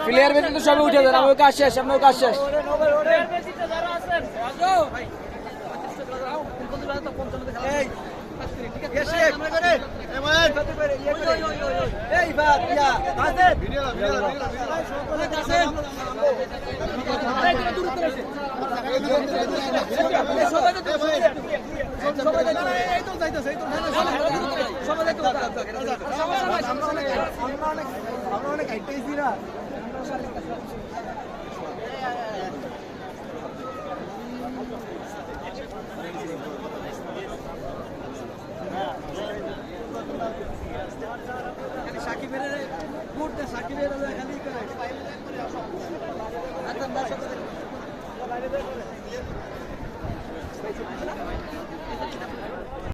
Player ব্যতীত সবে উঠে যান, আমার কাজ শেষ, আপনার কাজ শেষ। সাকিবের ঘুরতে সাকিবের খালি